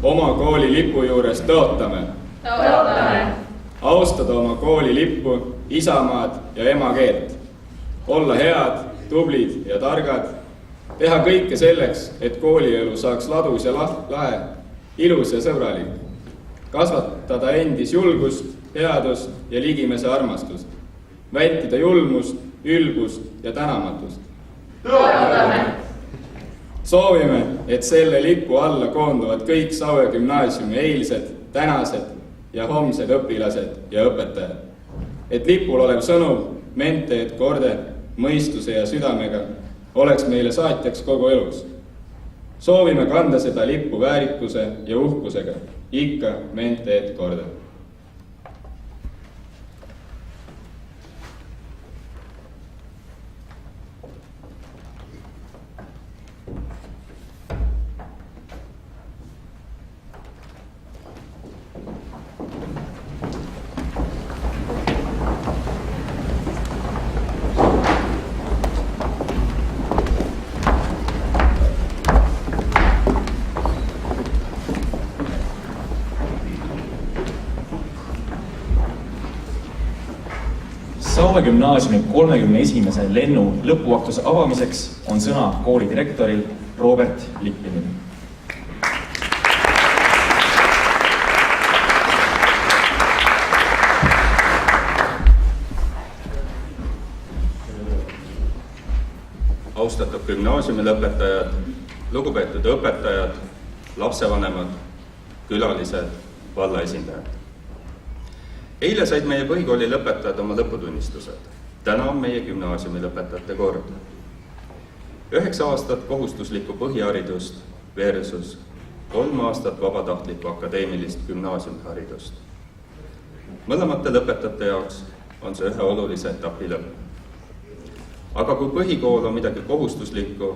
oma kooli lipu juures tõotame. Austada oma kooli lippu, isamaad ja emakeelt. Olla head, tublid ja targad. Teha kõike selleks, et koolielu saaks ladus ja lahe, ilus ja sõbralik. Kasvatada endis julgust, headust ja ligimese armastust. Vältida julmust, ülbust ja tänamatust. Soovime, et selle lipu alla koonduvad kõik Saue gümnaasiumi eilsed, tänased ja homsed õpilased ja õpetajad. Et lipul olev sõnum, mente et korde, mõistuse ja südamega oleks meile saatjaks kogu elus. Soovime kanda seda lippu väärikuse ja uhkusega, ikka mente et korde. Saue gümnaasiumi 31. lennu lõpuaktuse avamiseks on sõna kooli direktoril Robert Lippinil. Austatud gümnaasiumi lõpetajad, lugupeetud õpetajad, lapsevanemad, külalised, vallaesindajad. Eile said meie põhikooli lõpetajad oma lõputunnistused. Täna on meie gümnaasiumi lõpetajate kord. 9 aastat kohustuslikku põhiharidust versus 3 aastat vabatahtlikku akadeemilist gümnaasiumiharidust. Mõlemate lõpetajate jaoks on see ühe olulise etapi lõpp. Aga kui põhikool on midagi kohustuslikku,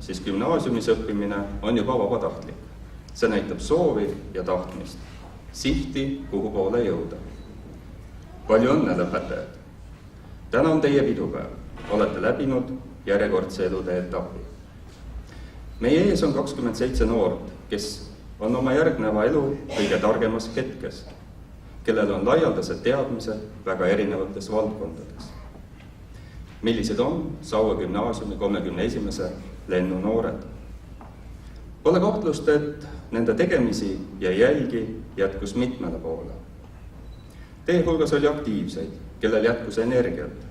siis gümnaasiumis õppimine on juba vabatahtlik. See näitab soovi ja tahtmist, sihti, kuhu poole jõuda. Palju õnne, lõpetajad! Täna on teie pidupäev, olete läbinud järjekordse elude etapi. Meie ees on 27 noort, kes on oma järgneva elu kõige targemas hetkes, kellel on laialdased teadmised väga erinevates valdkondades. Millised on Saue gümnaasiumi 31. lennu noored? Pole kahtlust, et nende tegemisi ja jälgi jätkus mitmele poole. Teie hulgas oli aktiivseid, kellel jätkus energiat,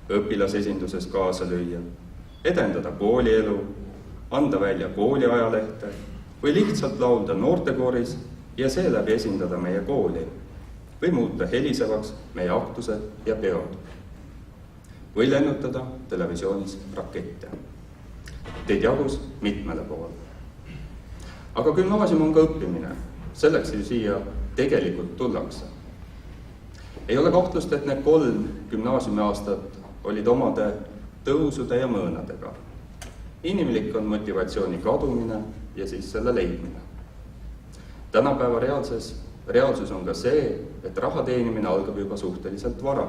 õpilasesinduses kaasa lüüa, edendada koolielu, anda välja kooliajalehte või lihtsalt laulda noortekooris ja seeläbi esindada meie kooli või muuta helisevaks meie aktused ja peod või lennutada televisioonis rakette. Teid jagus mitmele poole. Aga gümnaasium on ka õppimine, selleks ju siia tegelikult tullakse. Ei ole kahtlust, et need 3 gümnaasiumi aastat olid omade tõusude ja mõõnadega. Inimlik on motivatsiooni kadumine ja siis selle leidmine. Tänapäeva reaalsus on ka see, et raha teenimine algab juba suhteliselt vara.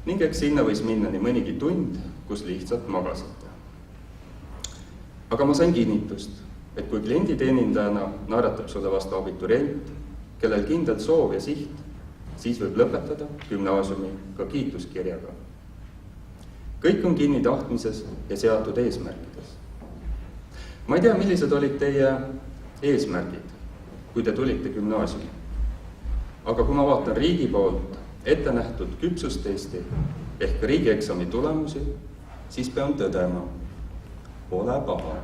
Ning eks sinna võis minna nii mõnigi tund, kus lihtsalt magasite. Aga ma sain kinnitust, et kui klienditeenindajana naeratab sulle vastu abiturient, kellel kindel soov ja siht, siis võib lõpetada gümnaasiumi ka kiituskirjaga. Kõik on kinni tahtmises ja seatud eesmärkides. Ma ei tea, millised olid teie eesmärgid, kui te tulite gümnaasiumi. Aga kui ma vaatan riigi poolt ette nähtud küpsustesti ehk riigieksami tulemusi, siis pean tõdema, pole paha.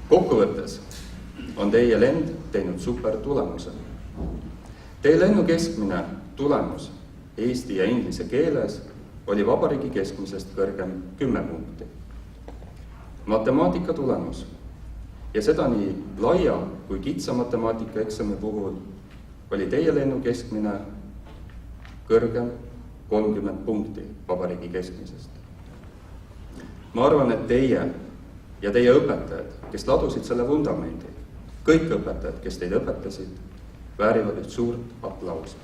Kokkuvõttes on teie lend teinud super tulemuse. Teie lennu keskmine tulemus eesti ja inglise keeles oli vabariigi keskmisest kõrgem 10 punkti. Matemaatika tulemus ja seda nii laia kui kitsa matemaatika eksami puhul oli teie lennu keskmine kõrgem 30 punkti vabariigi keskmisest. Ma arvan, et teie ja teie õpetajad, kes ladusid selle vundamendi, kõik õpetajad, kes teid õpetasid, väärivad üht suurt aplausi.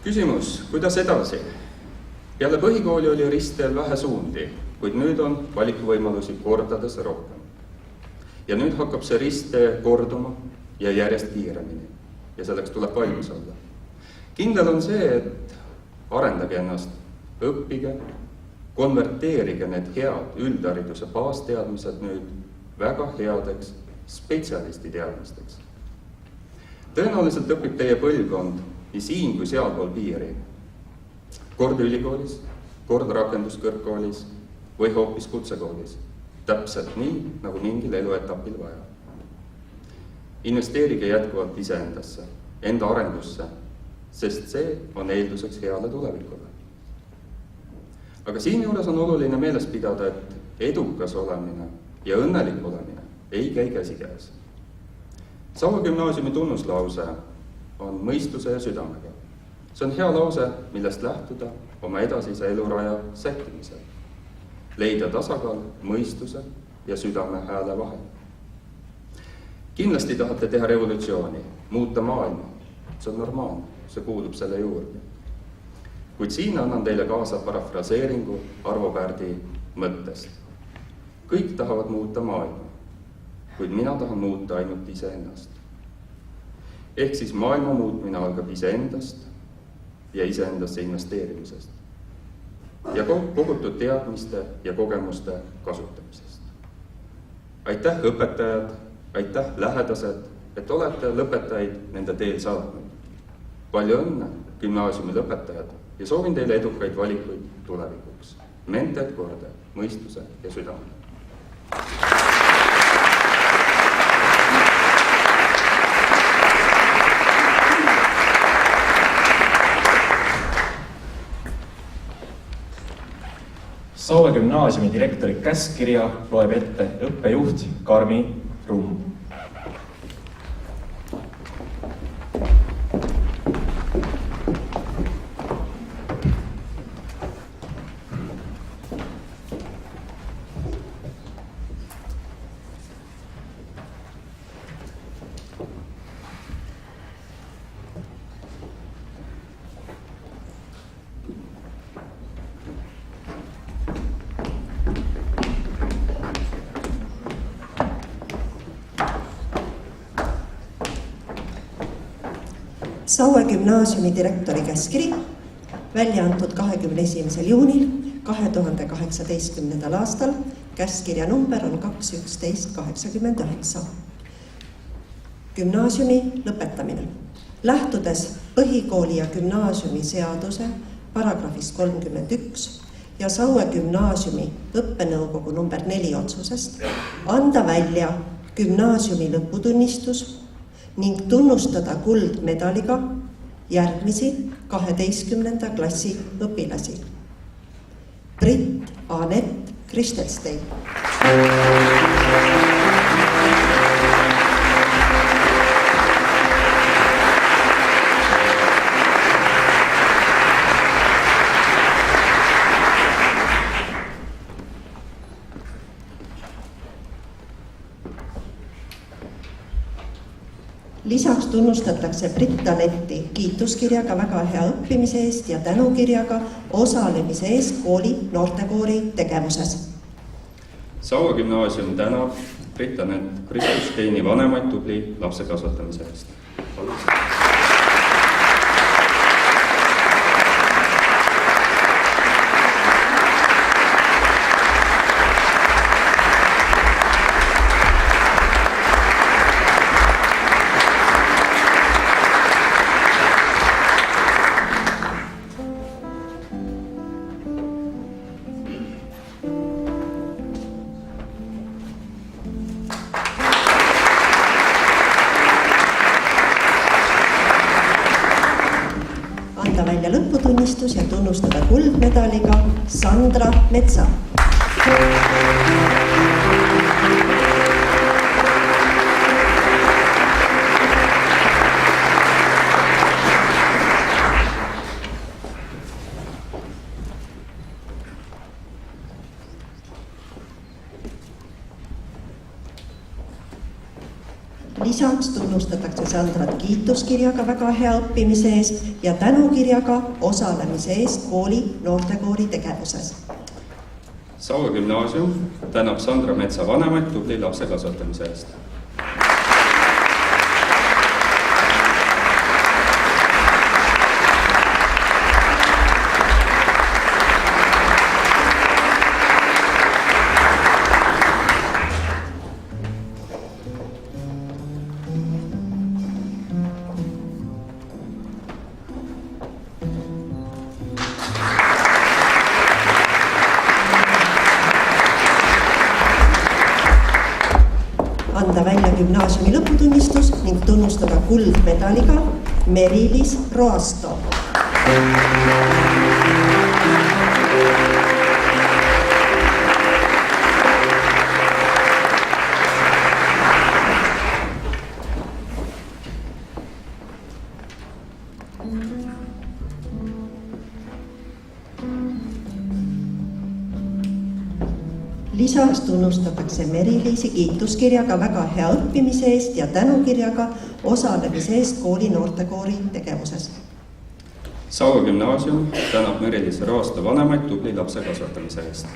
Küsimus, kuidas edasi? Peale põhikooli oli ristteel vähe suundi, kuid nüüd on valikuvõimalusi kordades rohkem. Ja nüüd hakkab see risttee korduma ja järjest kiiremini. Ja selleks tuleb valmis olla. Kindel on see, et arendage ennast, õppige, konverteerige need head üldhariduse baasteadmised nüüd väga headeks spetsialisti teadmisteks. Tõenäoliselt õpib teie põlvkond nii siin kui sealpool piiri. Kord ülikoolis, kord rakenduskõrgkoolis või hoopis kutsekoolis. Täpselt nii, nagu mingil eluetapil vaja. Investeerige jätkuvalt iseendasse, enda arengusse, sest see on eelduseks heale tulevikule. Aga siin juures on oluline meeles pidada, et edukas olemine ja õnnelik olemine ei käi käsikäes. Saue gümnaasiumi tunnuslause on mõistuse ja südamega. See on hea lause, millest lähtuda oma edasise eluraja sättimisel. Leida tasakaal mõistuse ja südame hääle vahel. Kindlasti tahate teha revolutsiooni, muuta maailma. See on normaalne, see kuulub selle juurde. Kuid siin annan teile kaasa parafraseeringu Arvo Pärdi mõttest. Kõik tahavad muuta maailma, kuid mina tahan muuta ainult iseennast. Ehk siis maailma muutmine algab iseendast ja iseendasse investeerimisest ja kogutud teadmiste ja kogemuste kasutamisest. Aitäh õpetajad, aitäh lähedased, et olete lõpetajaid nende teel saatnud. Palju õnne, gümnaasiumi lõpetajad, ja soovin teile edukaid valikuid tulevikuks. Mented korde, mõistuse ja südame. Saue gümnaasiumi direktori käskkirja loeb ette õppejuht Karmi Rumm. Saue gümnaasiumi direktori käskiri, välja antud 21. juunil 2018. aastal. Käskirja number on 21189. Gümnaasiumi lõpetamine. Lähtudes põhikooli ja gümnaasiumi seaduse paragrahvist 31 ja Saue gümnaasiumi õppenõukogu number 4 otsusest anda välja gümnaasiumi lõputunnistus ning tunnustada kuldmedaliga järgmisi 12. klassi õpilasi. Britt Anett Kristelstein. Lisaks tunnustatakse Britt Anetti kiituskirjaga väga hea õppimise eest ja tänukirjaga osalemise eest kooli noortekoori tegevuses. Saue gümnaasium tänab Britt Anett Kristelsteini vanemaid tubli lapse kasvatamise eest. Anda välja lõputunnistus ja tunnustada kuldmedaliga Sandra Metsa. Lisaks tunnustatakse Sandrat kiituskirjaga väga hea õppimise eest ja tänukirjaga osalemise eest kooli noortekoori tegevuses. Saue gümnaasium tänab Sandra Metsa vanemaid tubli lapse kasvatamise eest. Anda välja gümnaasiumi lõputunnistus ning tunnustada kuldmedaliga Merilis Roasto. Lisaks tunnustatakse Meriliisi kiituskirjaga väga hea õppimise eest ja tänukirjaga osalemise eest kooli noortekoori tegevuses. Saue gümnaasium tänab Merilis Roasto vanemaid tubli lapse kasvatamise eest.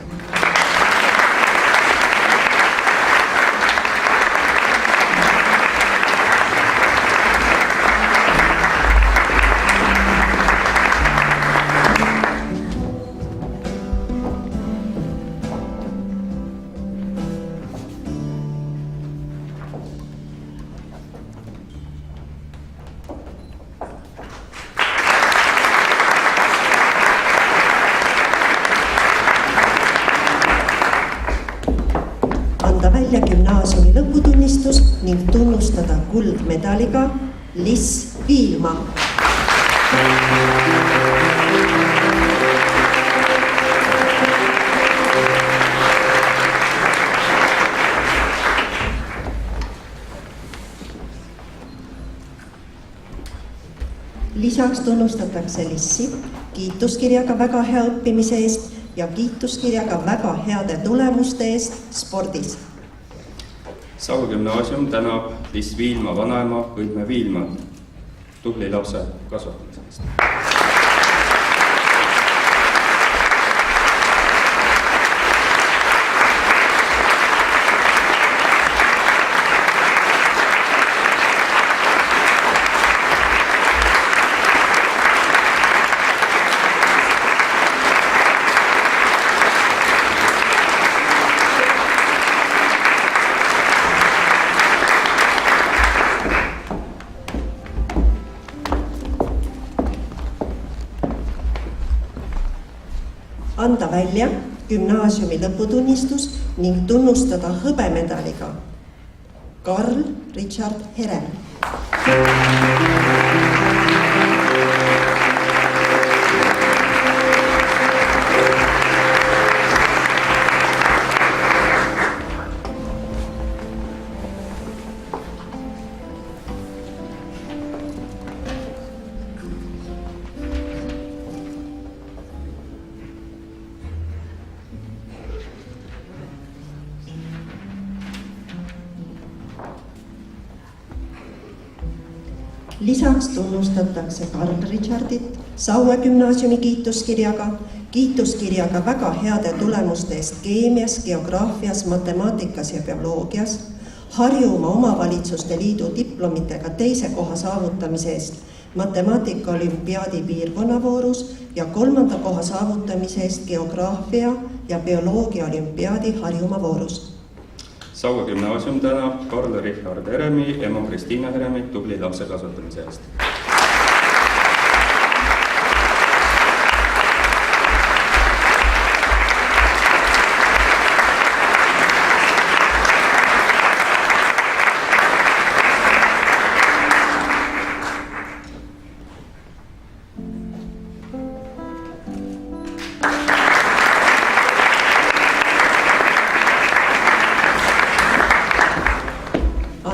Anda välja gümnaasiumi lõputunnistus ning tunnustada kuldmedaliga Liss Viilma. Lisaks tunnustatakse Lissi kiituskirjaga väga hea õppimise eest ja kiituskirjaga väga heade tulemuste eest spordis. Saue gümnaasium tänab Liss Viilma vanaema Õidme Viilma tubli lapse kasvatamise eest. anda välja gümnaasiumi lõputunnistus ning tunnustada hõbemedaliga Karl Richard Herem. Lisaks tunnustatakse Karl Richardit Saue gümnaasiumi kiituskirjaga väga heade tulemuste eest keemias, geograafias, matemaatikas ja bioloogias, Harjumaa Omavalitsuste Liidu diplomitega 2. koha saavutamise eest matemaatika olümpiaadi piirkonnavoorus ja 3. koha saavutamise eest geograafia ja bioloogia olümpiaadi Harjumaa voorus. Saue gümnaasium tänab Karl Richard Heremi ema Kristiina Heremi tubli lapse kasvatamise eest.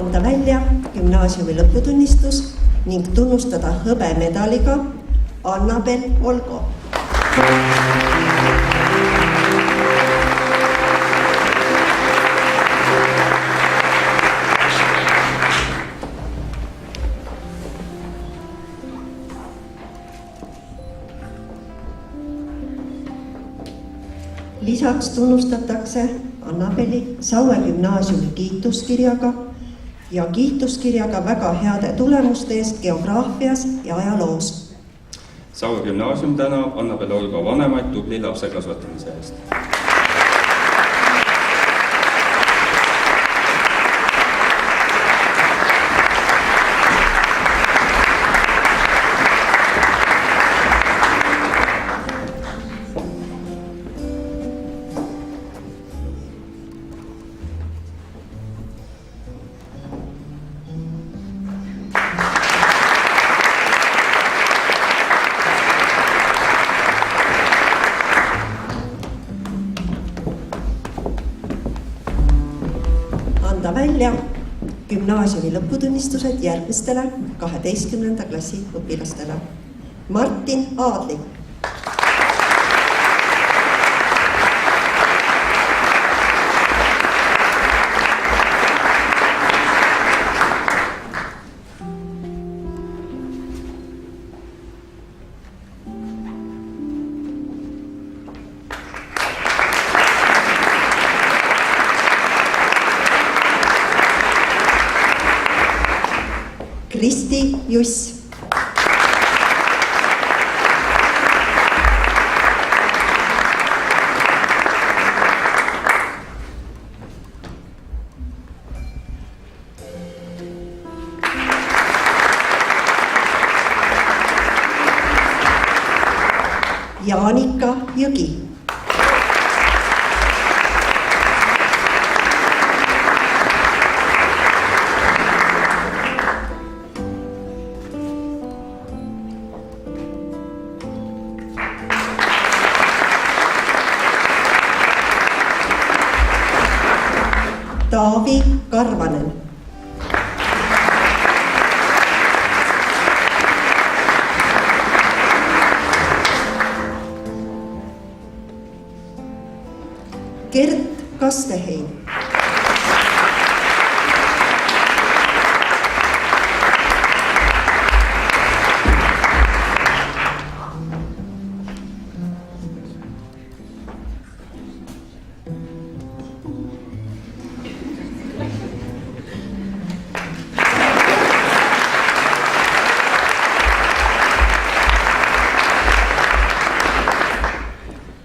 Anda välja gümnaasiumi lõputunnistus ning tunnustada hõbemedaliga Annabel Olgo. Lisaks tunnustatakse Annabeli Saue gümnaasiumi kiituskirjaga väga heade tulemuste eest geograafias ja ajaloos. Saue gümnaasium tänab Annabel Olgo vanemaid tubli lapse kasvatamise eest. Anda välja gümnaasiumi lõputunnistused järgmistele 12. klassi õpilastele. Martin Aadlik, Kristi Juss, Jaanika Jõgi, Taavi Karvanen, Gert Kasteheim,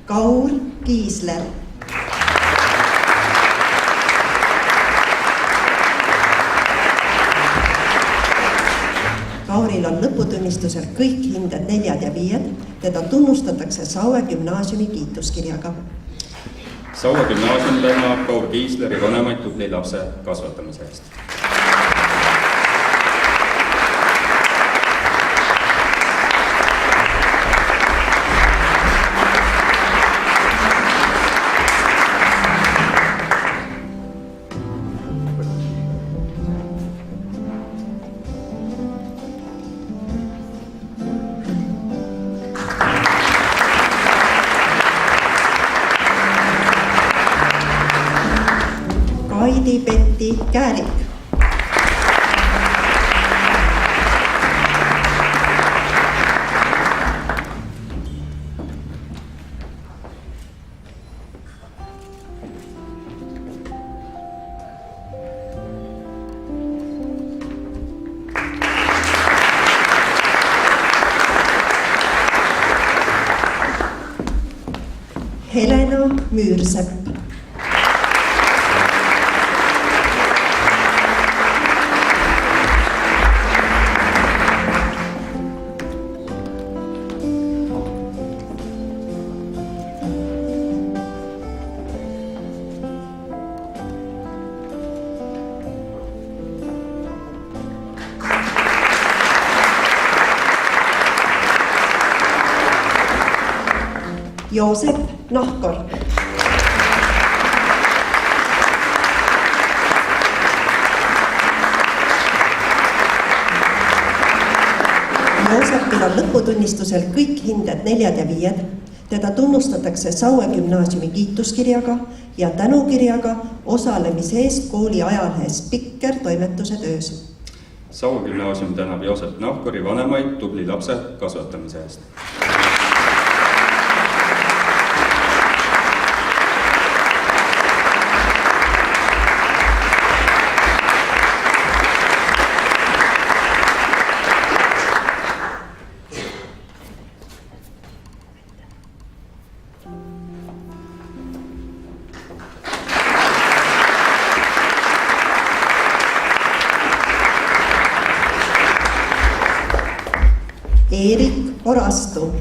Kaur Kiisler, Kauril on lõputunnistusel kõik hinded 4 ja 5. Teda tunnustatakse Saue gümnaasiumi kiituskirjaga. Saue gümnaasium tänab Kaur Kiisleri vanemaid tubli lapse kasvatamise eest. Kaidi Petti Käärik. Helena Müürsepp. Joosep Nahkor. Joosepil on lõputunnistusel kõik hinded 4 ja 5. Teda tunnustatakse Saue gümnaasiumi kiituskirjaga ja tänukirjaga osalemise eest kooli ajalehes Spikker toimetuse töös. Saue gümnaasium tänab Joosep Nahkori vanemaid tubli lapse kasvatamise eest. Eerik Orastu.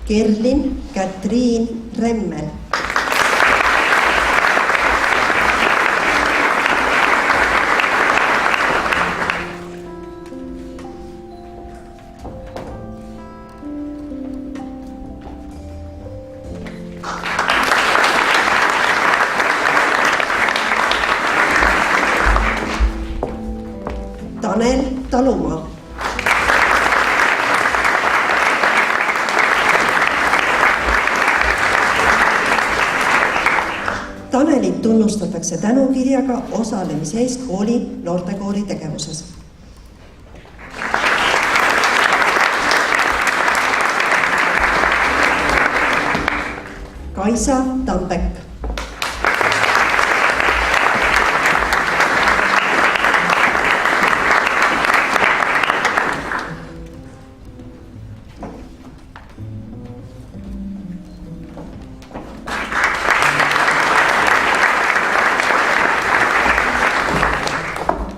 Kerlin Katriin Remmel. Tanel Talumaa. Tanelit tunnustatakse tänukirjaga osalemise eest kooli noortekoori tegevuses. Kaisa Tambek.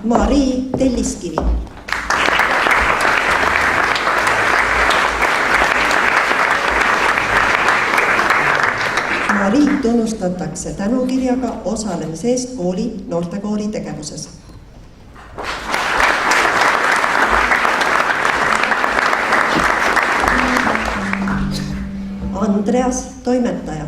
Mari Telliskivi. Mari tunnustatakse tänukirjaga osalemise eest kooli noortekoori tegevuses. Andreas Toimetaja.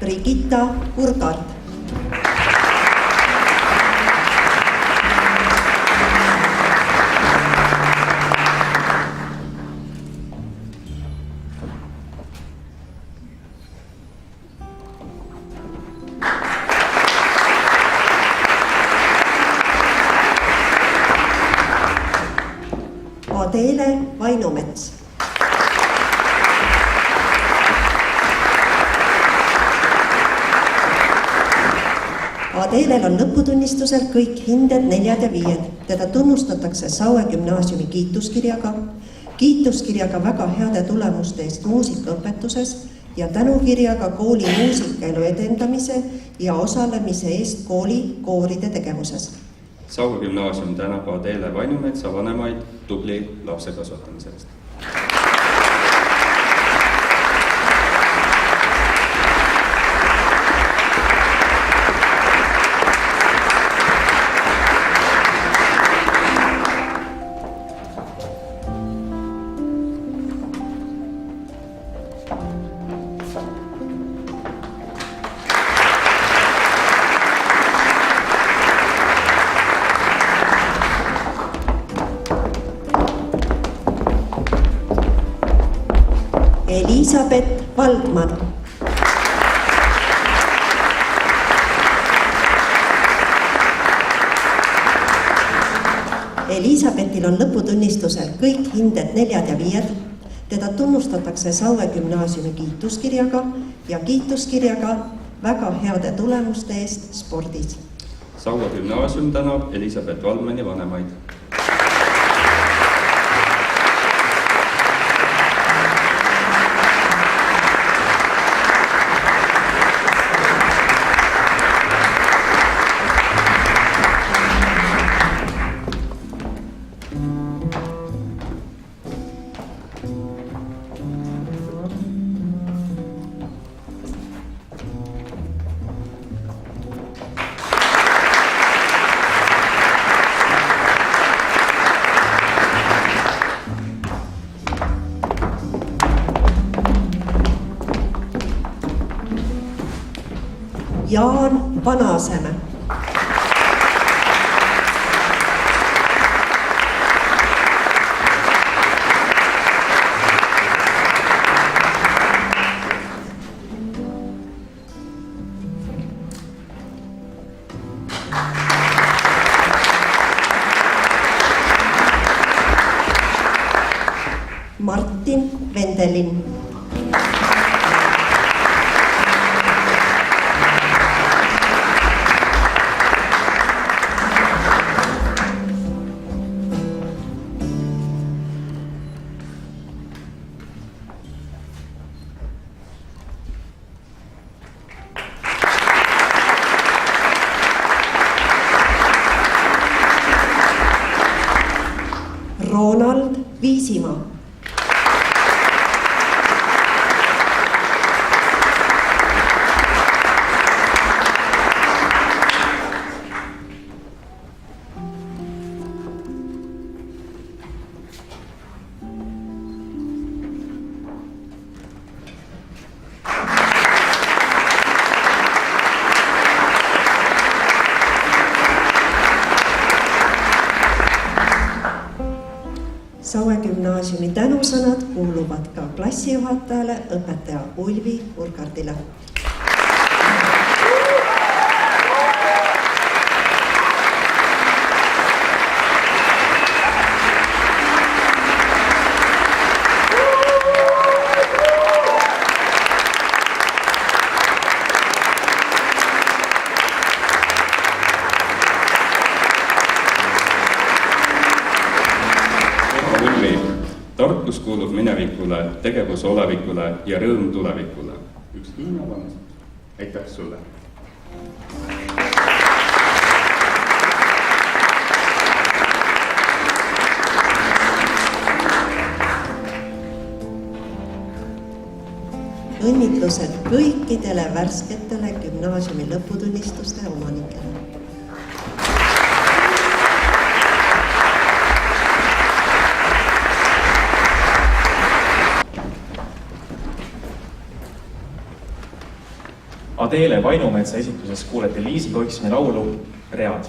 Brigitta Urgard. Adele Vainumets. Adelel on lõputunnistusel kõik hinded 4 ja 5. Teda tunnustatakse Saue gümnaasiumi kiituskirjaga väga heade tulemuste eest muusikaõpetuses ja tänukirjaga kooli muusikaelu edendamise ja osalemise eest kooli kooride tegevuses. Saue gümnaasium tänab Adele Vainumetsa vanemaid tubli lapse kasvatamise eest. Elisabeth Valdman. Elisabethil on lõputunnistusel kõik hinded 4 ja 5. Teda tunnustatakse Saue gümnaasiumi kiituskirjaga ja kiituskirjaga väga heade tulemuste eest spordis. Saue gümnaasium tänab Elisabeth Valdmani vanemaid. Jaan Vanaseme. Martin Vendelin. Ronald Viisimaa. Saue gümnaasiumi tänusõnad kuuluvad ka klassijuhatajale, õpetaja Ulvi Urgardile. Tarkus kuulub minevikule, tegevus olevikule ja rõõm tulevikule. Üks Hiina vanas. Aitäh sulle! Õnnitlused kõikidele värsketele gümnaasiumi lõputunnistuste omanikele. Adele Vainumetsa esituses kuulete Liisi Koiksoni laulu Read.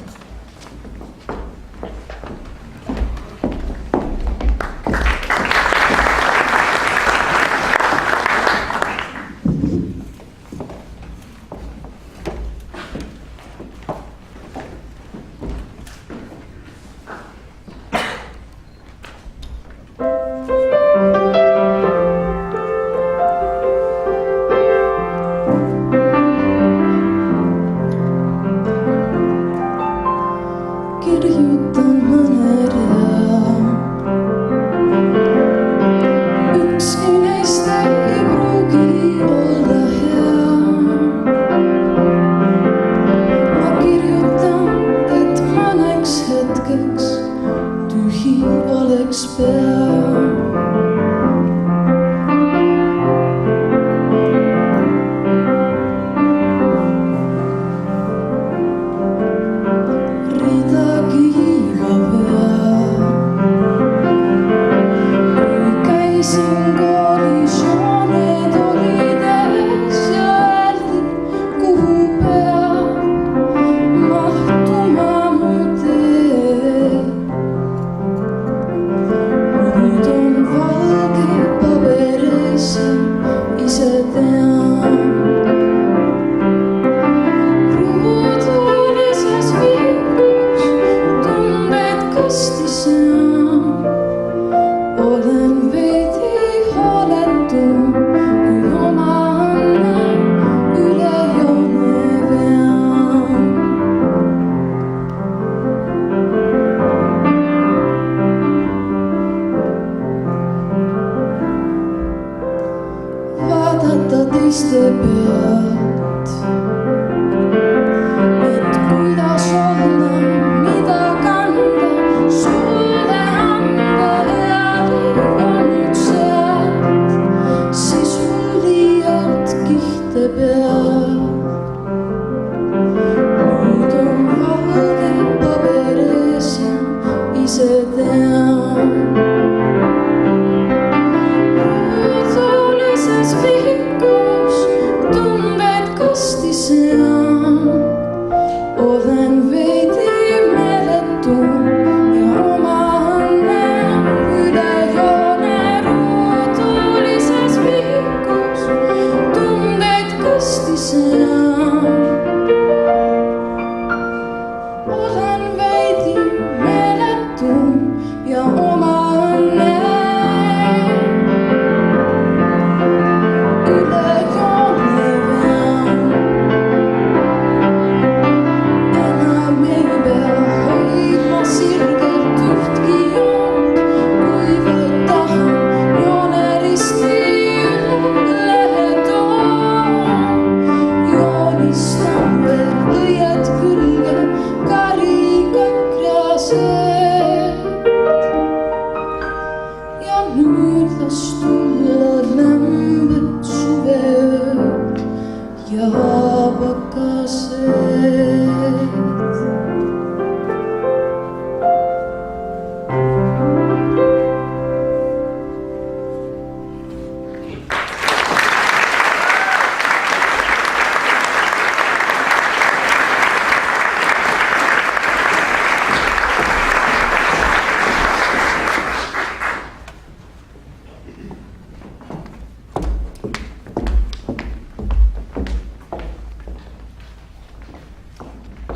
õnneks peab.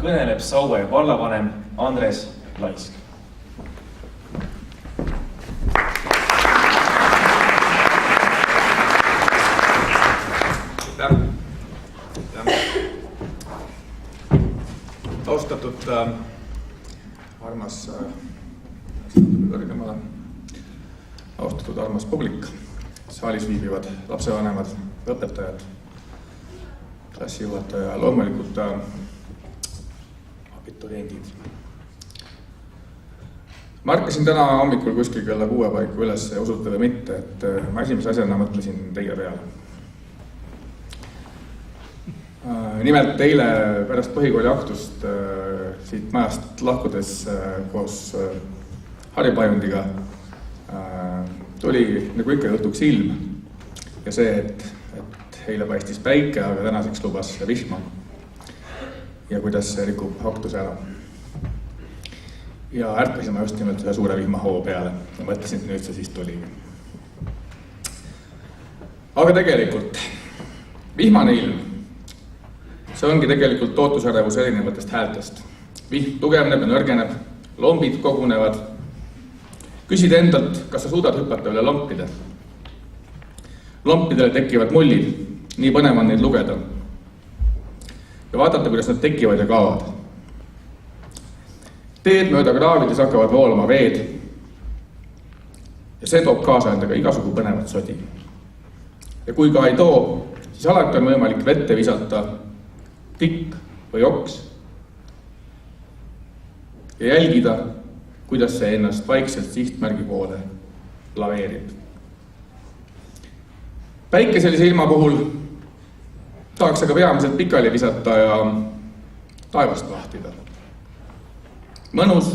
Kõneleb Saue vallavanem Andres Laisk. Austatud armas kõrgemale, austatud armas publik, saalis viibivad lapsevanemad, õpetajad, klassijuhataja, loomulikult abituriendid. Ma ärkasin täna hommikul kuskil kella 6 paiku üles ja usute või mitte, et ma esimese asjana mõtlesin teie peale. Nimelt eile pärast põhikooli aktust siit majast lahkudes koos Harri Pajundiga tuli nagu ikka õhtuks ilm ja see, et eile paistis päike, aga tänaseks lubas vihma ja kuidas see rikub aktuse ära. Ja ärkasin ma just nimelt ühe suure vihmahoo peale ja mõtlesin, et nüüd see siis tuli. Aga tegelikult vihmane ilm, see ongi tegelikult ootusärevus erinevatest häältest. Vihm tugevneb ja nõrgeneb, lombid kogunevad. Küsid endalt, kas sa suudad hüpata üle lompide. Lompidele tekivad mullid, nii põnev on neid lugeda. Ja vaadata, kuidas nad tekivad ja kaovad. Teed mööda kraavides hakkavad voolama veed ja see toob kaasa endaga igasugu põnevat sodi. Ja kui ka ei too, siis alati on võimalik vette visata tikk või oks ja jälgida, kuidas see ennast vaikselt sihtmärgi poole laveerib. Päikeselise ilma puhul tahaks aga peamiselt pikali visata ja taevast vahtida. Mõnus,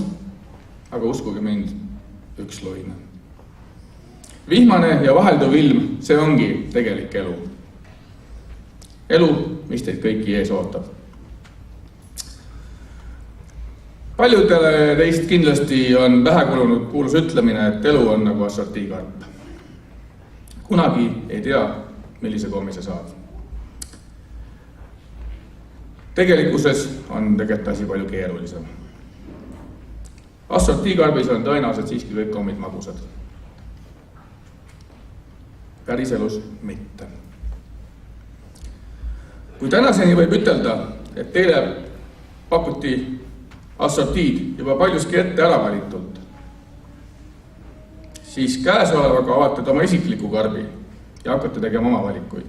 aga uskuge mind, üks luine. Vihmane ja vahelduv ilm, see ongi tegelik elu. Elu, mis teid kõiki ees ootab. Paljudele teist kindlasti on pähe kulunud kuulus ütlemine, et elu on nagu assortiikarp. Kunagi ei tea, millise kommise saad. Tegelikkuses on tegelikult asi palju keerulisem. Assortiikarbis on tõenäoliselt siiski kõik kommid magusad. Päriselus mitte. Kui tänaseni võib ütelda, et teile pakuti assortiid juba paljuski ette ära valitult, siis käesolevaga avate oma isikliku karbi ja hakkate tegema oma valikuid.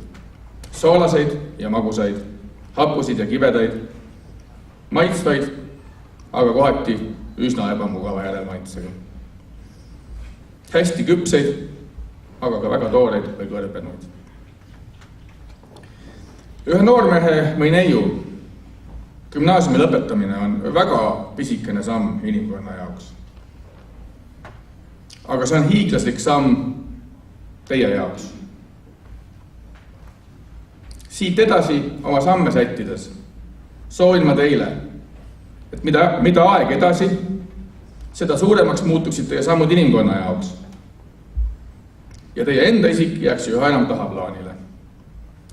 Soolaseid ja magusaid, hapusid ja kibedaid, maitsvaid, aga kohati üsna ebamugava järelmaitsega. Hästi küpseid, aga ka väga tooreid või kõrbenuid. Ühe noormehe või neiu gümnaasiumi lõpetamine on väga pisikene samm inimkonna jaoks. Aga see on hiiglaslik samm teie jaoks. Siit edasi oma samme sättides soovin ma teile, et mida aeg edasi, seda suuremaks muutuksid teie sammud inimkonna jaoks. Ja teie enda isik jääks üha enam tahaplaanile.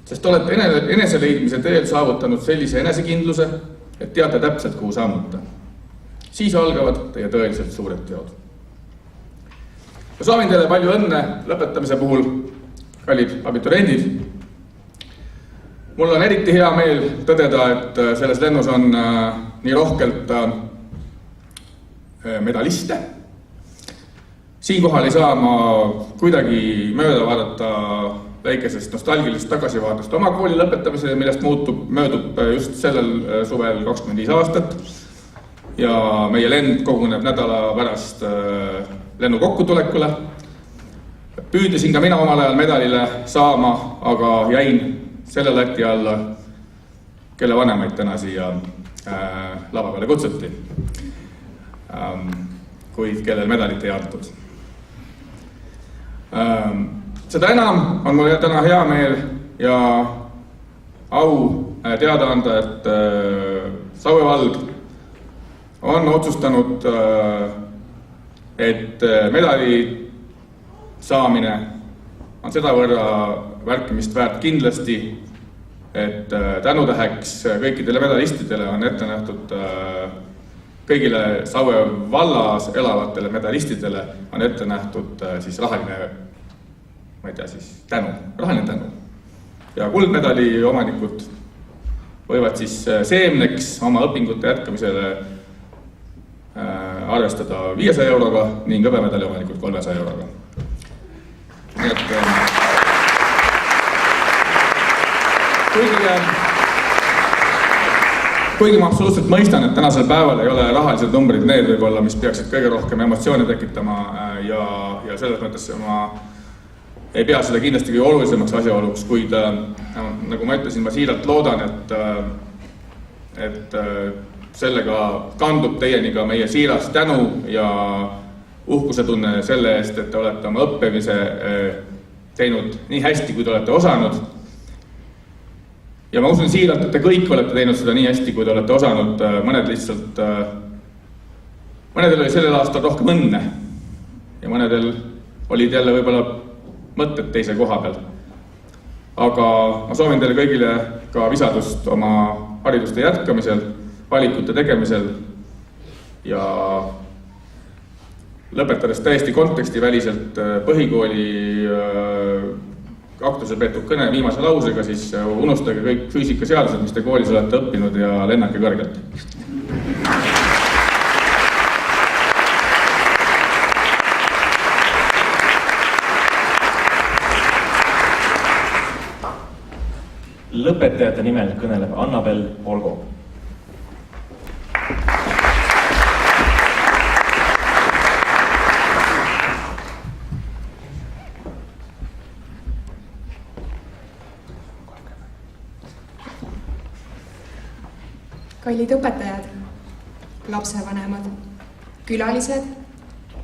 Sest olete eneseleidmise teel saavutanud sellise enesekindluse, et teate täpselt, kuhu sammuta. Siis algavad teie tõeliselt suured teod. Ma soovin teile palju õnne lõpetamise puhul, kallid abituriendid. Mul on eriti hea meel tõdeda, et selles lennus on nii rohkelt medaliste. Siinkohal ei saa ma kuidagi mööda vaadata väikesest nostalgilisest tagasivaatust oma kooli lõpetamisele, millest möödub just sellel suvel 25 aastat. Ja meie lend koguneb nädala pärast lennu kokkutulekule. Püüdlesin ka mina omal ajal medalile saama, aga jäin selle lati alla, kelle vanemaid täna siia lava peale kutsuti, kuid kellel medalit ei antud. Seda enam on mul täna hea meel ja au teada anda, et Saue vald on otsustanud, et medali saamine on sedavõrra värkimist väärt kindlasti, et tänutäheks kõikidele medalistidele on ette nähtud kõigile Saue vallas elavatele medalistidele on ette nähtud siis rahaline tänu. Ja kuldmedali omanikud võivad siis seemneks oma õpingute jätkamisele arvestada 500 euroga ning hõbemedali omanikud 300 euroga. Nii et kuigi ma absoluutselt mõistan, et tänasel päeval ei ole rahalised numbrid need võib-olla, mis peaksid kõige rohkem emotsioone tekitama ja selles mõttes ma ei pea seda kindlasti kõige olulisemaks asjaoluks, kuid nagu ma ütlesin, ma siiralt loodan, et sellega kandub teieni ka meie siiras tänu ja uhkuse tunne selle eest, et te olete oma õppimise teinud nii hästi, kui te olete osanud. Ja ma usun siiralt, et te kõik olete teinud seda nii hästi, kui te olete osanud. Mõnedel oli sellel aastal rohkem õnne ja mõnedel olid jälle võib-olla mõtted teise koha peal. Aga ma soovin teile kõigile ka visadust oma hariduste jätkamisel, valikute tegemisel ja lõpetades täiesti kontekstiväliselt põhikooli aktusel peetud kõne viimase lausega, siis unustage kõik füüsikaseadused, mis te koolis olete õppinud ja lennake kõrgelt. Lõpetajate nimel kõneleb Annabel Olgo. Kallid õpetajad, lapsevanemad, külalised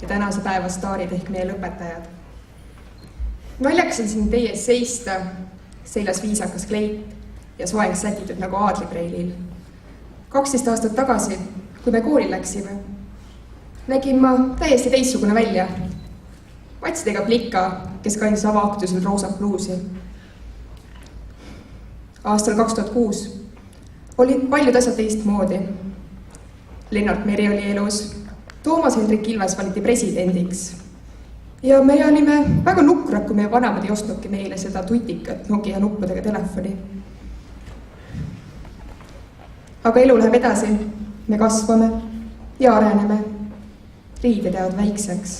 ja tänase päeva staarid ehk meie lõpetajad. Naljakas on siin teie ees seista, seljas viisakas kleit ja soeng sätitud nagu aadlipreilil. 12 aastat tagasi, kui me kooli läksime, nägin ma täiesti teistsugune välja. Patsidega plika, kes kandis avaaktusel roosat bluusi. Aastal 2006 olid paljud asjad teistmoodi. Lennart Meri oli elus, Toomas Hendrik Ilves valiti presidendiks ja me olime väga nukrad, kui meie vanemad ei ostnudki meile seda tutikat Nokia nuppudega telefoni. Aga elu läheb edasi, me kasvame ja areneme, riided jäävad väikseks.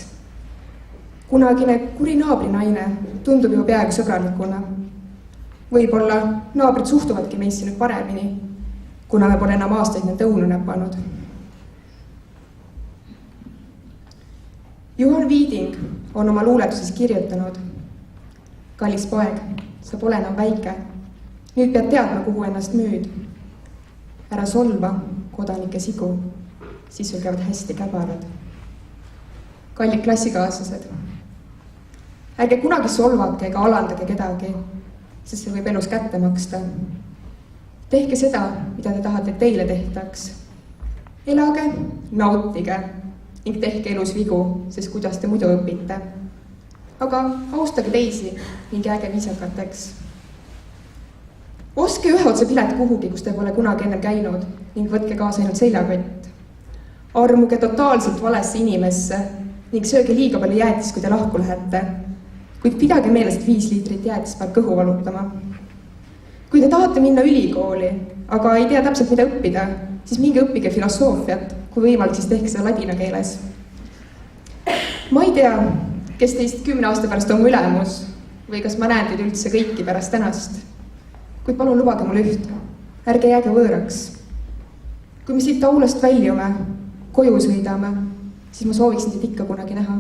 Kunagine kuri naabrinaine tundub juba peaaegu sõbralikuna. Võib-olla naabrid suhtuvadki meisse nüüd paremini, kuna me pole enam aastaid nende õunu näpanud. Juhan Viiding on oma luuletuses kirjutanud: kallis poeg, sa pole enam väike. Nüüd pead teadma, kuhu ennast müüd. Ära solva kodanike sigu, siis sul käivad hästi käbarad. Kallid klassikaaslased, ärge kunagi solvake ega alandage kedagi, sest see võib elus kätte maksta. Tehke seda, mida te tahate teile tehtaks. Elage, nautige ning tehke elus vigu, sest kuidas te muidu õpite. Aga austage teisi ning jääge viisakateks. Ostke ühe otse pilet kuhugi, kus te pole kunagi enne käinud ning võtke kaasa ainult seljakott. Armuge totaalselt valesse inimesse ning sööge liiga palju jäätis, kui te lahku lähete. Kuid pidage meeles, et 5 liitrit jäätis peab kõhu valutama. Kui te tahate minna ülikooli, aga ei tea täpselt, mida õppida, siis minge õppige filosoofiat, kui võimalik, siis tehke seda ladina keeles. Ma ei tea, kes teist 10 aasta pärast on mu ülemus või kas ma näen teid üldse kõiki pärast tänast. Kuid palun lubage mulle üht, ärge jääge võõraks. Kui me siit aulast väljume, koju sõidame, siis ma sooviksin teid ikka kunagi näha.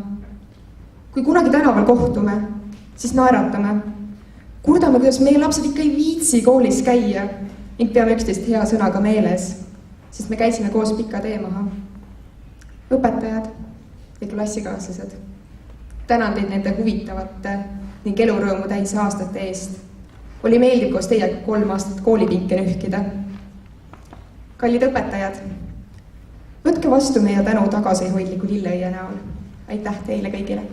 Kui kunagi tänaval kohtume, siis naeratame. Kurdame, kuidas meie lapsed ikka ei viitsi koolis käia ning peame üksteist hea sõnaga meeles, sest me käisime koos pika tee maha. Õpetajad ja klassikaaslased, tänan teid nende huvitavate ning elurõõmu täis aastate eest. Oli meeldiv koos teiega 3 aastat koolipinke nühkida. Kallid õpetajad, võtke vastu meie tänu tagasihoidliku lilleõie näol. Aitäh teile kõigile!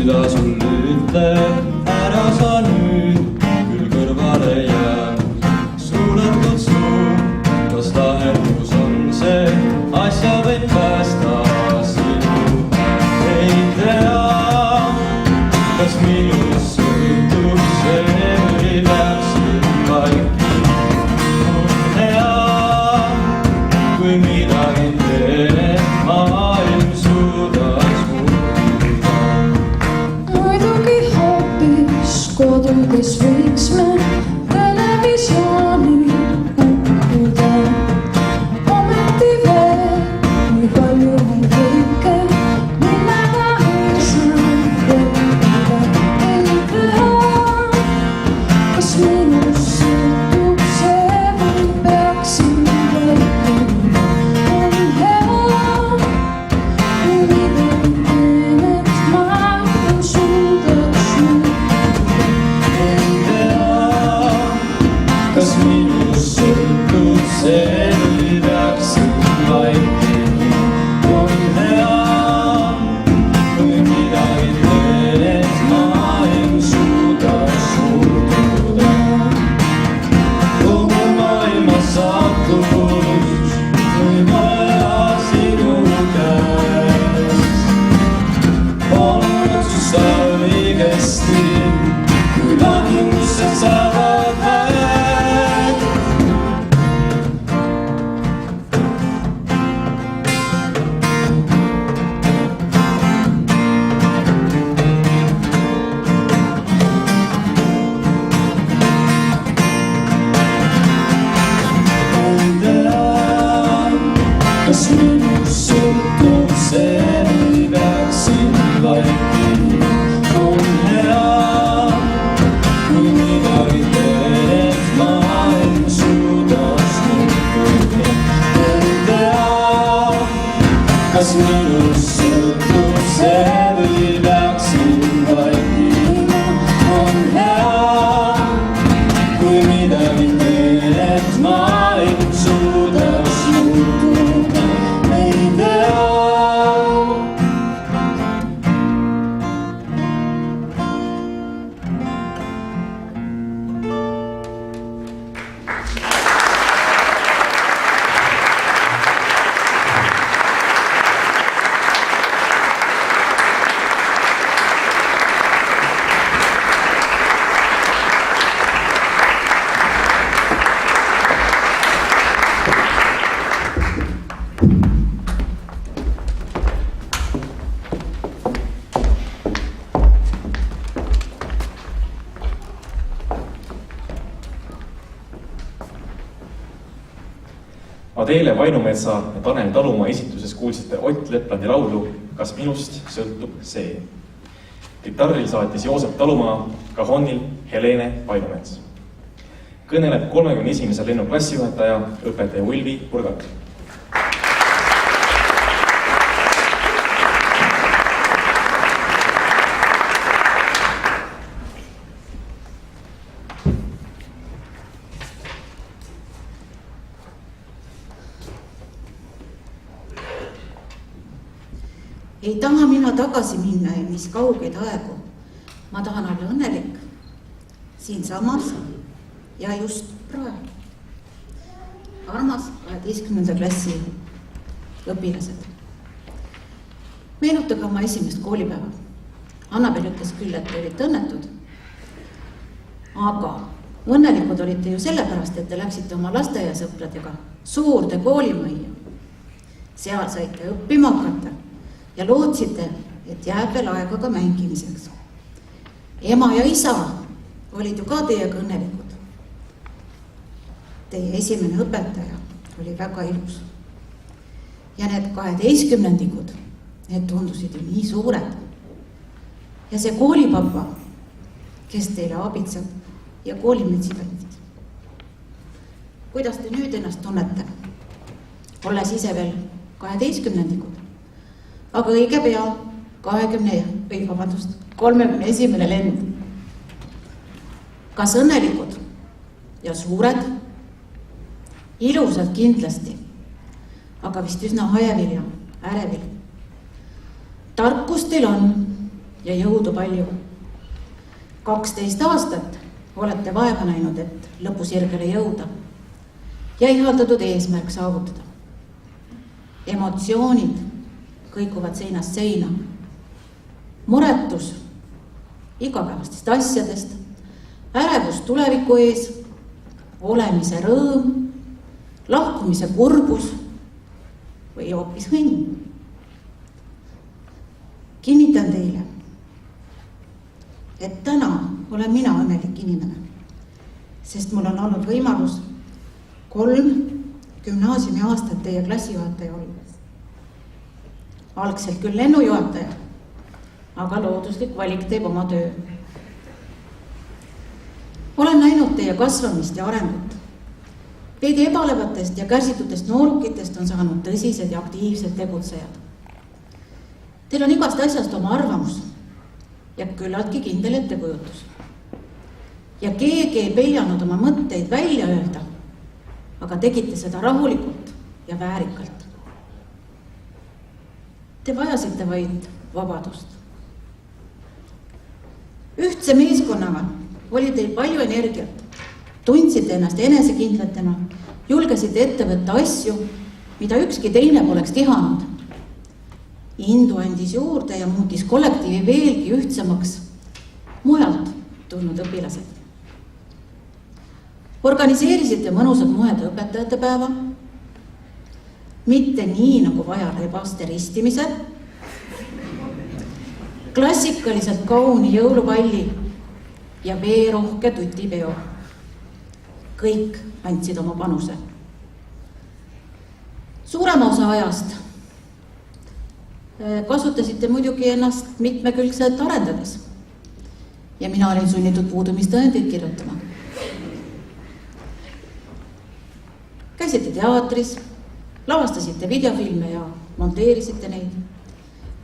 süda sul ütleb, ära sa nüüd küll kõrvale jää. Suletud suu, kas lahendus on see, asja võib päästa sinu. Ei tea, kas minust sõltub see või läksin vaiki. On hea, kui midagi teen, et maailm suudaks muutuda. Muidugi hoopis kodudes võiks me televisiooni näppida. Ometi veel nii palju on kõike, millega ei saa leppida. Ei tea, kas minust sõltub see või peaksin vaikima. On hea, kui midagi teen, et maailm suudaks muutuda. Ei tea, kas minust sõltub see või peaksin vaikima. On hea, kui midagi teen, et maailm suudaks muutuda. Kogu maailma saatus võib olla sinu käes. Palun otsusta õigesti, kui lahendused saavad väed. Ei tea, kas minust sõltub see või peaksin vaikima. On hea, kui midagi teen, et maailm suudaks muutuda. Ei tea, kas minust sõltub see või peaksin vaikima. On hea, kui midagi teen, et maailm suudaks muutuda. Ei tea. Adeele Vainumetsa ja Tanel Talumaa esituses kuulsite Ott Leplandi laulu Kas minust sõltub see. Kitarril saatis Joosep Talumaa, kahonnil Helene Vainumets. Kõneleb 31. lennu klassijuhataja, õpetaja Ulvi Purgat. Ei taha mina tagasi minna ja mis kaugeid aegu. Ma tahan olla õnnelik siin samas ja just praegu. Armas 12. klassi õpilased. Meenutage oma esimest koolipäeva. Annabel ütles küll, et te olite õnnetud. Aga õnnelikud olite ju sellepärast, et te läksite oma lasteaiasõpradega suurde koolimajja. Seal saite õppima hakata ja lootsite, et jääb veel aega ka mängimiseks. Ema ja isa olid ju ka teiega õnnelikud. Teie esimene õpetaja oli väga ilus. Ja need 12-ndikud, need tundusid ju nii suured. Ja see koolipapa, kes teile abitsab ja koolimütsid andis. Kuidas te nüüd ennast tunnete? Olles ise veel 12-ndikud. Aga õige pea 31. lend. Kas õnnelikud ja suured? Ilusad kindlasti, aga vist üsna hajevil ja ärevil. Tarkus teil on, ja jõudu palju. 12 aastat olete vaeva näinud, et lõpusirgele jõuda ja ihaldatud eesmärk saavutada. Emotsioonid kõikuvad seinast seina. Muretus igapäevastest asjadest, ärevus tuleviku ees, olemise rõõm, lahkumise kurbus või hoopis õnn. Kinnitan teile, et täna olen mina õnnelik inimene, sest mul on olnud võimalus 3 gümnaasiumiaastat teie klassijuhataja olles. Algselt küll lennujuhataja, aga looduslik valik teeb oma töö. Olen näinud teie kasvamist ja arengut. Veidi ebalevatest ja kärsitutest noorukitest on saanud tõsised ja aktiivsed tegutsejad. Teil on igast asjast oma arvamus ja küllaltki kindel ettekujutus. Ja keegi ei peljanud oma mõtteid välja öelda, aga tegite seda rahulikult ja väärikalt. Te vajasite vaid vabadust. Ühtse meeskonnana oli teil palju energiat, tundsite ennast enesekindlatena, julgesite ette võtta asju, mida ükski teine poleks tihanud. Indu andis juurde ja muutis kollektiivi veelgi ühtsemaks mujalt tulnud õpilased. Organiseerisite mõnusad moed õpetajate päeva, mitte nii nagu vaja rebaste ristimise, klassikaliselt kauni jõulupalli ja veerohke tutipeo. Kõik andsid oma panuse. Suurema osa ajast kasutasite muidugi ennast mitmekülgselt arendades ja mina olin sunnitud puudumistõendeid kirjutama. Käisite teatris, lavastasite videofilme ja monteerisite neid,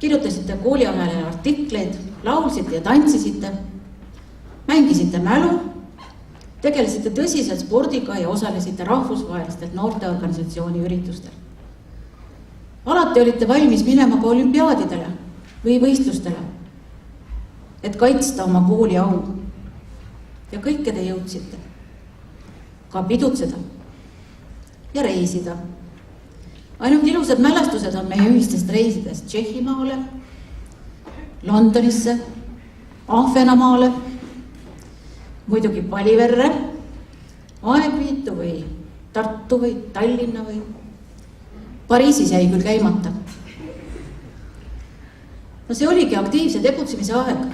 kirjutasite kooliajale artikleid, laulsite ja tantsisite, mängisite mälu, tegelesite tõsiselt spordiga ja osalesite rahvusvahelistel noorteorganisatsiooni üritustel. Alati olite valmis minema ka olümpiaadidele või võistlustele, et kaitsta oma kooli au. Ja kõike te jõudsite. Ka pidutseda ja reisida. Ainult ilusad mälestused on meie ühistest reisidest Tšehhimaale, Londonisse, Ahvenamaale, muidugi Paliverre, Aegviitu või Tartu või Tallinna või Pariisis jäi küll käimata. No see oligi aktiivse tegutsemise aeg.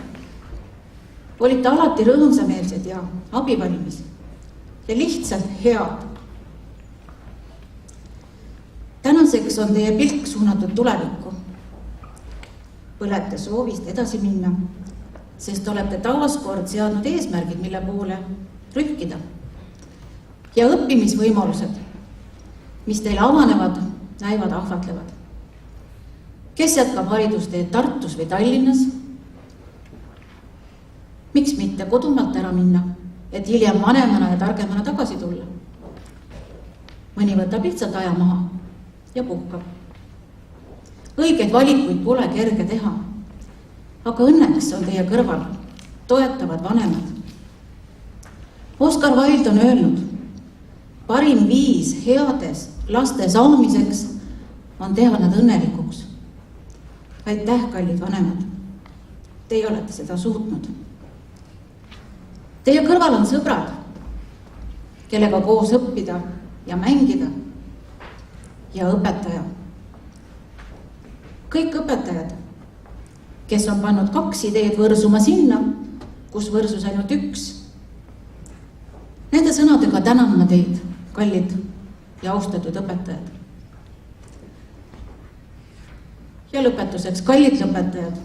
Olite alati rõõmsameelsed ja abivalmis ja lihtsalt head. Tänaseks on teie pilk suunatud tulevikku. Põlete soovist edasi minna, sest olete taaskord seadnud eesmärgid, mille poole rühkida. Ja õppimisvõimalused, mis teile avanevad, näivad ahvatlevad. Kes jätkab haridusteed Tartus või Tallinnas? Miks mitte kodumaalt ära minna, et hiljem vanemana ja targemana tagasi tulla? Mõni võtab lihtsalt aja maha ja puhkab. Õigeid valikuid pole kerge teha, aga õnneks on teie kõrval toetavad vanemad. Oscar Wilde on öelnud, parim viis heades laste saamiseks on teha nad õnnelikuks. Aitäh, kallid vanemad. Teie olete seda suutnud. Teie kõrval on sõbrad, kellega koos õppida ja mängida ja õpetaja. Kõik õpetajad, kes on pannud 2 ideed võrsuma sinna, kus võrsus ainult 1. Nende sõnadega tänan ma teid, kallid ja austatud õpetajad. Ja lõpetuseks, kallid lõpetajad.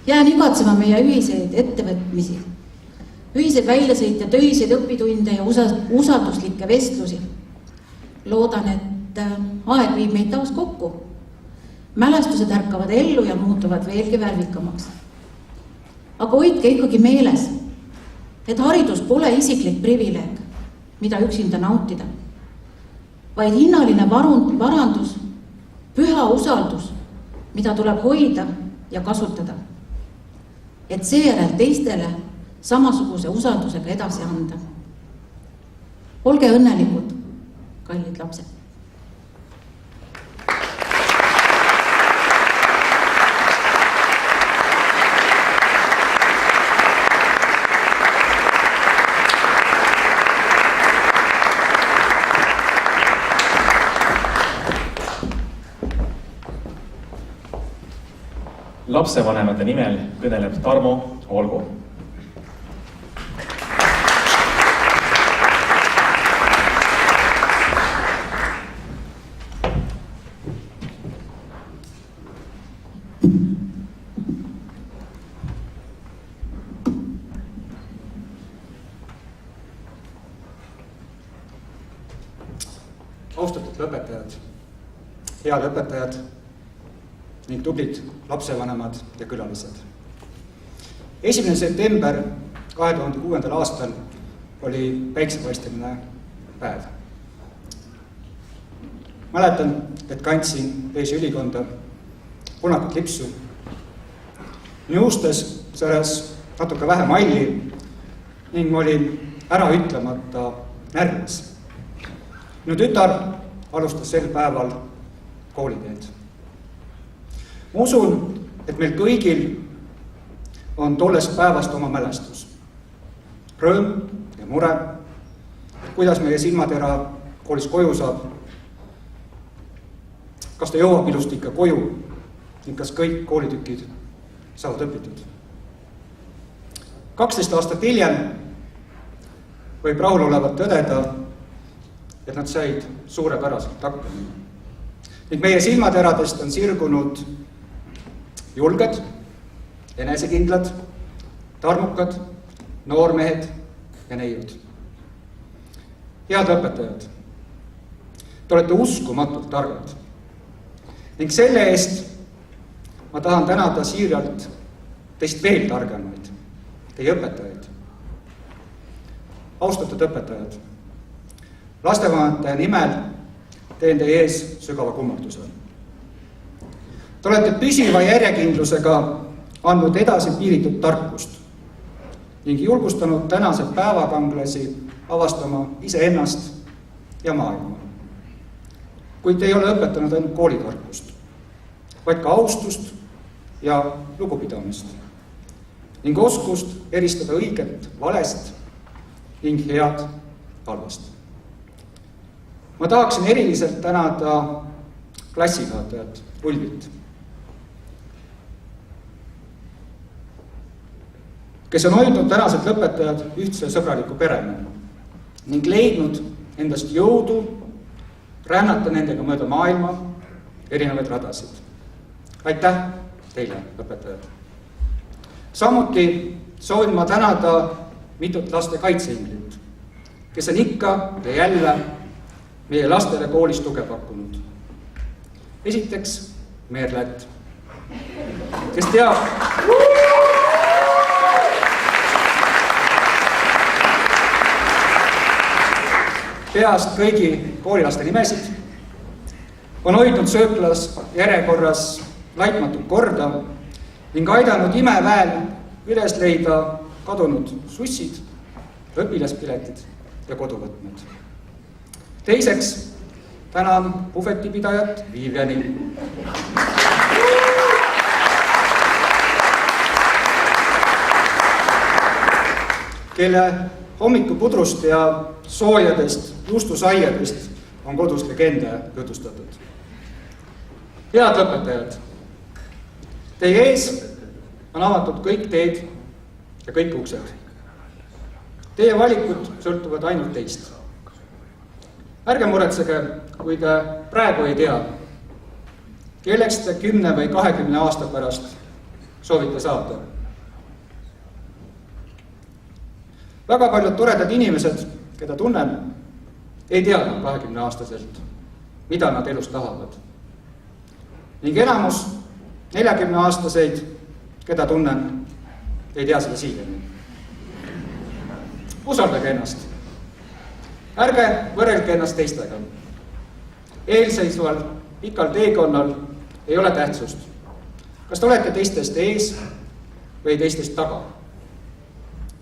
Jään igatsema meie ühiseid ettevõtmisi, ühiseid väljasõite, töiseid õpitunde ja usalduslikke vestlusi. Loodan, et aeg viib meid taas kokku. Mälestused ärkavad ellu ja muutuvad veelgi värvikamaks. Aga hoidke ikkagi meeles, et haridus pole isiklik privileeg, mida üksinda nautida, vaid hinnaline varandus püha usaldus, mida tuleb hoida ja kasutada, et seejärel teistele samasuguse usaldusega edasi anda. Olge õnnelikud, kallid lapsed. Lapsevanemate nimel kõneleb Tarmo Olgu. Austatud lõpetajad, head õpetajad ning tublid lapsevanemad ja külalised. 1. september 2006. aastal oli päiksepaisteline päev. Mäletan, et kandsin Peipsi ülikonda punakut lipsu. Minu uustes sõras natuke vähe malli ning ma olin ära ütlemata närvis. Minu tütar alustas sel päeval kooliteed. Ma usun, et meil kõigil on tollest päevast oma mälestus. Rõõm ja mure, kuidas meie silmatera koolis koju saab, kas ta jõuab ilusti ikka koju ning kas kõik koolitükid saavad õpitud. 12 aastat hiljem võib rahulolevalt tõdeda, et nad said suurepäraselt hakkama. Ning meie silmateradest on sirgunud julged, enesekindlad, tarmukad, noormehed ja neiud. Head õpetajad, te olete uskumatult targad. Ning selle eest ma tahan tänada siiralt teist veel targemaid, teie õpetajaid. Austatud õpetajad, lastevanemate nimel teen teie ees sügava kummarduse. Te olete püsiva järjekindlusega andnud edasi piiritud tarkust ning julgustanud tänased päevakanglasi avastama iseennast ja maailma. Kuid te ei ole õpetanud ainult koolitarkust, vaid ka austust ja lugupidamist ning oskust eristada õiget valest ning head halvast. Ma tahaksin eriliselt tänada klassijuhatajat Ulvit, kes on hoidnud tänased lõpetajad ühtse sõbraliku perena ning leidnud endast jõudu rännata nendega mööda maailma erinevaid radasid. Aitäh teile, õpetajad! Samuti soovin ma tänada mitut laste kaitseinglit, kes on ikka ja jälle meie lastele koolis tuge pakkunud. Esiteks Merlet, kes teab peast kõigi koolilaste nimesid, on hoidnud sööklas järjekorras laitmatut korda ning aidanud imeväel üles leida kadunud sussid, õpilaspiletid ja koduvõtmed. Teiseks tänan puhvetipidajat Viviani, kelle hommikupudrust ja soojadest juustusaiadest on kodus legende jutustatud. Head õpetajad, teie ees on avatud kõik teed ja kõik uksed. Teie valikud sõltuvad ainult teist. Ärge muretsege, kui te praegu ei tea, kelleks te 10 või 20 aasta pärast soovite saada. Väga paljud toredad inimesed, keda tunnen, ei tea 20-aastaselt, mida nad elus tahavad. Ning enamus 40-aastaseid, keda tunnen, ei tea seda siiani. Usaldage ennast. Ärge võrrelge ennast teistega. Eelseisval pikal teekonnal ei ole tähtsust, kas te olete teistest ees või teistest taga.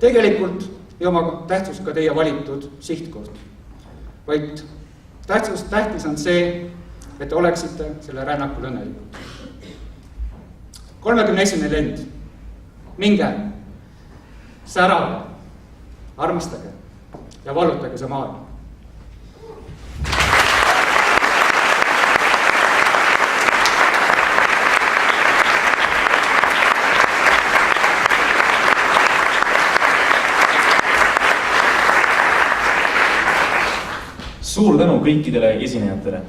Tegelikult ei oma tähtsust ka teie valitud sihtkoht, vaid tähtis on see, et te oleksite selle rännakul õnnelikud. 31. lend. Minge, särage, armastage ja vallutage see maailm. Suur tänu kõikidele esinejatele.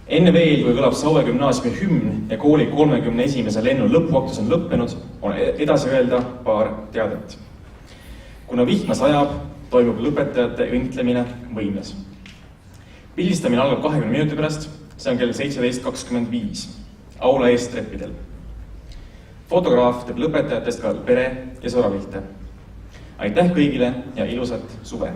Enne veel, kui kõlab Saue gümnaasiumi hümn ja kooli 31. lennu lõpuaktus on lõppenud, on edasi öelda paar teadet. Kuna vihma sajab, toimub lõpetajate õntlemine võimles. Pildistamine algab 20 minuti pärast, see on kell 17.25, aula eest treppidel. Fotograaf teeb lõpetajatest ka pere- ja sõbrapilte. Aitäh kõigile ja ilusat suve!